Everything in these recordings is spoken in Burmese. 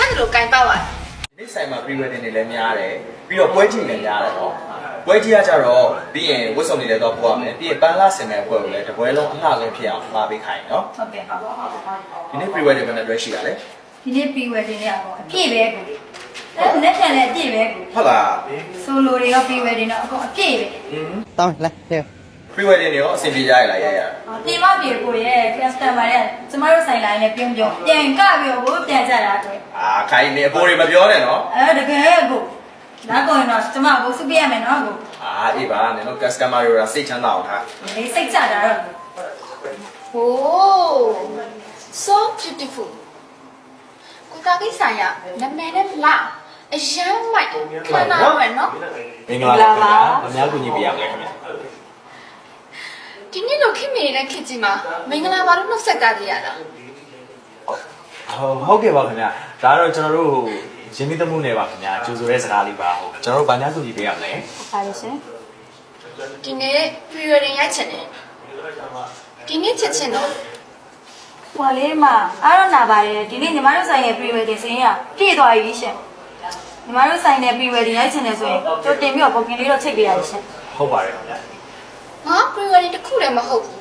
အဲ့လိုကင်ပေါက်ရတယ် ဒီဆိုင်မှာ pre-wedding တွေလည်းများတယ်ပြီးတော့ပွဲချိန်လည်းများတယ်နော်ပွဲကြီးကကြတော့ပြီးရင်ဝတ်စုံတွေလည်းတော့ပို့ရမယ်ပြီးရင်ပန်းလာဆင်မဲ့ပွဲကိုလည်းတပွဲလုံးအလှဆုံးဖြစ်အောင်မှာပေးခိုင်းနော် ဟုတ်ကဲ့ဟုတ် ဒီနေ့ pre-wedding ဘယ်နဲ့တွဲရှိတာလဲ ဒီနေ့ pre-wedding လေးကတော့အပြည့်ပဲကိုအဲ့လက်ထက်လည်းအပြည့်ပဲကို ဟုတ်လား ဆိုလိုတွေရော pre-wedding တော့အကုန်အပြည့်ပဲ တောင်းလာဟဲ့ pre-wedding တွေရောအဆင်ပြေကြရလားရရ ပြင်မပြေကိုရဲ့ customer ရဲ့ကျမတို့ဆိုင်လိုင်းနဲ့ပြုံးပြုံးပြန်ကပြီးတော့ကိုပြန်ကြတာအတွက် အာခိုင်းနေအပေါ်တွေမပြောနဲ့နော် တကယ်ကိုဒါကိုရင်တော့ကျမကိုစုပြရမယ်နော်ကို အာအေးပါနင်တို့ customer တွေကစိတ်ချမ်းသာအောင်ထား ဒီစိတ်ချတာတော့ ဟိုး so beautiful ကိုတာကိဆိုင်ရနာမည်နဲ့လာအရန်မိုက်ခဏတော့မယ်နော် မင်္ဂလာပါခင်ဗျာအများကြီးညီပြရမယ်ခင်ဗျာ ဒီနေ့တော့ခင်မေနဲ့ခင်ကြီးမှာမင်္ဂလာပါလို့နှုတ်ဆက်ကြရတာ ဟုတ်ကဲ့ပါခင်ဗျာဒါကတော့ကျွန်တော်တို့ရင်းနှီးသမှုနဲ့ပါခင်ဗျာကြိုဆိုတဲ့စကားလေးပါဟုတ်ကျွန်တော်တို့ဗာညာကူညီပေးရမလဲ ပါလို့ရှင် ဒီနေ့ pre-wedding ရိုက်ချင်တယ်ဒီနေ့ချက်ချင်းတော့ ဟိုလေးမှာအားရနာပါတယ်ဒီနေ့ညီမတို့ဆိုင်ရဲ့ pre-wedding စင်းရပြည့်သွားပြီရှင်ညီမတို့ဆိုင်ရဲ့ pre-wedding ရိုက်ချင်တယ်ဆိုရင်ကြိုတင်ပြီးတော့ booking လေးတော့ချိန်ပေးရတယ်ရှင် ဟုတ်ပါတယ်ခင်ဗျာ ငါ pre-wedding တစ်ခုလည်းမဟုတ်ဘူး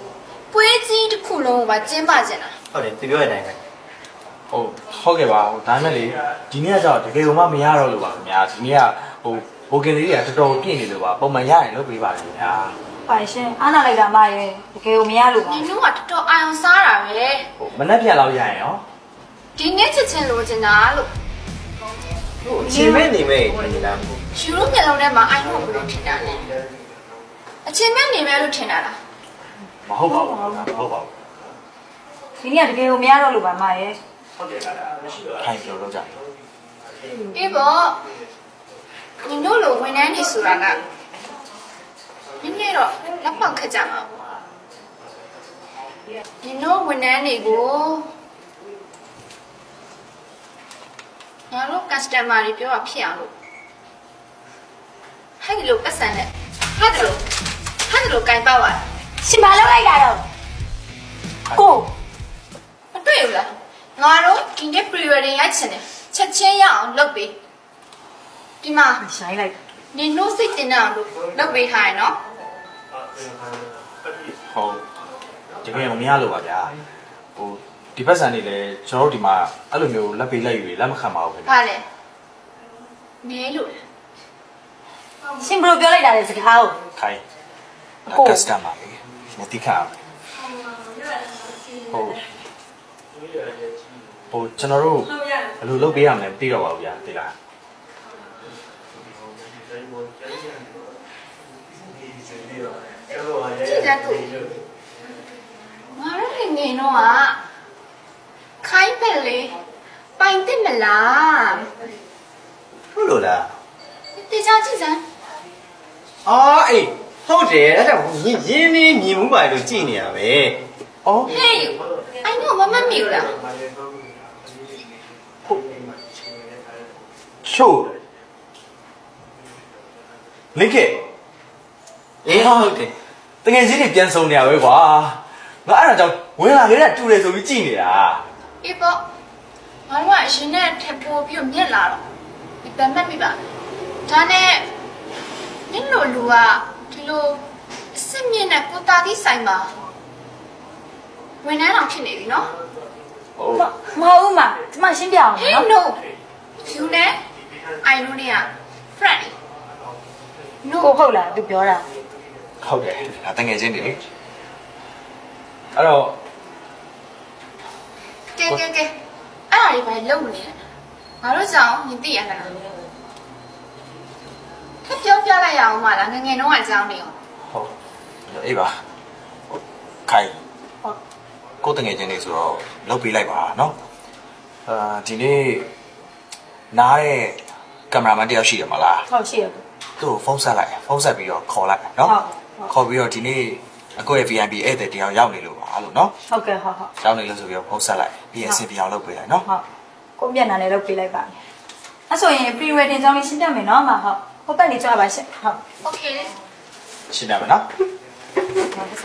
ပွဲကြီးတစ်ခုလုံးကိုပါကျင်းပကြတာ ဟုတ်တယ်ပြောရတဲ့အတိုင်းပဲ ဟုတ်ကဲ့ပါဒါပေမဲ့လေဒီနေ့ကကြောက်တကယ်လို့မရတော့လို့ပါခင်ဗျာဒီနေ့ကဘိုကင်လေးတွေကတော်တော်ပြည့်နေလို့ပါပုံမှန်ရရင်လုပ်ပေးပါခင်ဗျာ ပါရှင်အားနာလိုက်တာမရဲ့တကယ်ကိုမရလို့ပါ ဒီနေ့ကတော်တော်အာရုံစားတာပဲ မနှက်ပြန်လောက်ရရင်ရော ဒီနေ့ချက်ချင်းလိုချင်တာလို့ ဟုတ်ချိန်မဲ့နေမဲ့ဒီလား ယူရိုမျက်လုံးထဲမှာအိုင်လို့ဘယ်လိုထင်တာလဲအချင်းမဲ့နေမယ်လို့ထင်တာလား မဟုတ်ပါဘူးခင်ဗျာမဟုတ်ပါဘူး ဒီနေ့ကတကယ်ကိုမရတော့လို့ပါမရဲ့ ခိုင်းပြောလို့ကြတယ် အေးပေါ့ညီတို့လိုဝန်ထမ်းနေဆိုတာကနည်းနည်းတော့လက်ပေါက်ခက်ကြမှာပေါ့ညီတို့ဝန်ထမ်းတွေကိုငါတို့ customer တွေပြောတာဖြစ်အောင်လို့ဟဲ့ဒီလိုပတ်စံနဲ့ဟဲ့ဒီလိုကင်ပေါက်ရတယ် ရှင်ဘာလုပ်လိုက်တာတော့ကို မတွေ့ဘူးလားငါတို့ဒီနေ့ pre-wedding ရိုက်ချင်တယ်ချက်ချင်းရအောင်လုပ်ပေးဒီမှာ ဆိုင်လိုက် နင်တို့စိတ်တင်အောင်လုပ်ပေးထားရနော် ဟုတ်တကယ်မရလို့ပါဗျာဒီပတ်စံနေလေကျွန်တော်တို့ဒီမှာအဲ့လိုမျိုးလက်ပေးလက်ယူတွေလက်မခံပါဘူးခင်ဗျာ ဟာလေနဲလို့ ရှင်ဘယ်လိုပြောလိုက်တာလဲစကားကို ခိုင်းကစတမာလေးမတိခါဟုတ်ကျွန်တော်တို့ဘယ်လိုလုပ်ပေးရမလဲမသိတော့ပါဘူးဗျာဒီလား ကြည့်ကြသူငါတို့ငယ်တော့ခိုင်းပက်လေပိုင်တက်မလား ဟုတ်လို့လား တေချာကြည့်စမ်း အော်အေးဟုတ်တယ်အဲ့ဒါရင်းနေမြင်မှုပါလို့ကြည်နေရပဲ အော် ဟေးအိုင်တော့မမမီဘူးလား ချို့လင်းကေ အေးဟုတ်တယ် တကယ်ချင်းတွေပြန်ဆုံနေရပဲကွာငါအဲ့ဒါကြောင့်ဝင်လာခဲ့တာတူတယ်ဆိုပြီးကြည်နေတာ အေးပေါ့ငါတို့ကအရင်နဲ့ထပ်ပိုးပြီးမြက်လာတော့ဒီပန်မက်ပြီပါဒါနဲ့နင်တို့လူကဒီလိုအစ်မြင့်နဲ့ကိုတာကြီးဆိုင်မှာဝန်ထမ်းအောင်ဖြစ်နေပြီနော် ဟုတ် မဟုတ်ဘူးမကျမရှင်းပြအောင် Hey နော် no you နဲ့ I know နေရ friend no ကိုဟုတ်လားသူပြောတာ ဟုတ်တယ်ဒါတကယ်ချင်းတွေလေအဲ့တော့ ကဲအဲ့ဒါတွေပဲလုံနေတယ်ငါတို့ကြောင့်ညီသိရလားထပ်ပြောပြလိုက်ရအောင်မလားငငယ်တော့အကြောင်းနေအောင် ဟုတ်အေးပါခိုင်ကိုတငယ်ချင်းတွေဆိုတော့လုပ်ပေးလိုက်ပါနော်ဒီနေ့နားတဲ့ကင်မရာမန်တယောက်ရှိတယ်မလား ဟုတ်ရှိရဘူး သူ့ကိုဖုန်းဆက်လိုက်ဖုန်းဆက်ပြီးတော့ခေါ်လိုက်နော်ခေါ်ပြီးတော့ဒီနေ့အကိုရဲ့ VIP ဧည့်သည်တယောက်ရောက်နေလို့ပါလို့နော် ဟုတ်ကဲ့ဟုတ်ဟုတ် ရောက်နေလို့ဆိုပြီးတော့ဖုန်းဆက်လိုက်ပြီးရင်အစီအပြောင်းလုပ်ပေးလိုက်နော် ဟုတ်ကိုမျက်နှာနဲ့လုပ်ပေးလိုက်ပါမယ်အဲ့ဆိုရင် pre wedding ကြောင်းလေးရှင်းပြမယ်နော်မဟုတ်ဟုတ်ပတ်နေကြပါရှင့်ဟုတ် okay ရှင်းရမယ်နော် ဟုတ်ကဲ့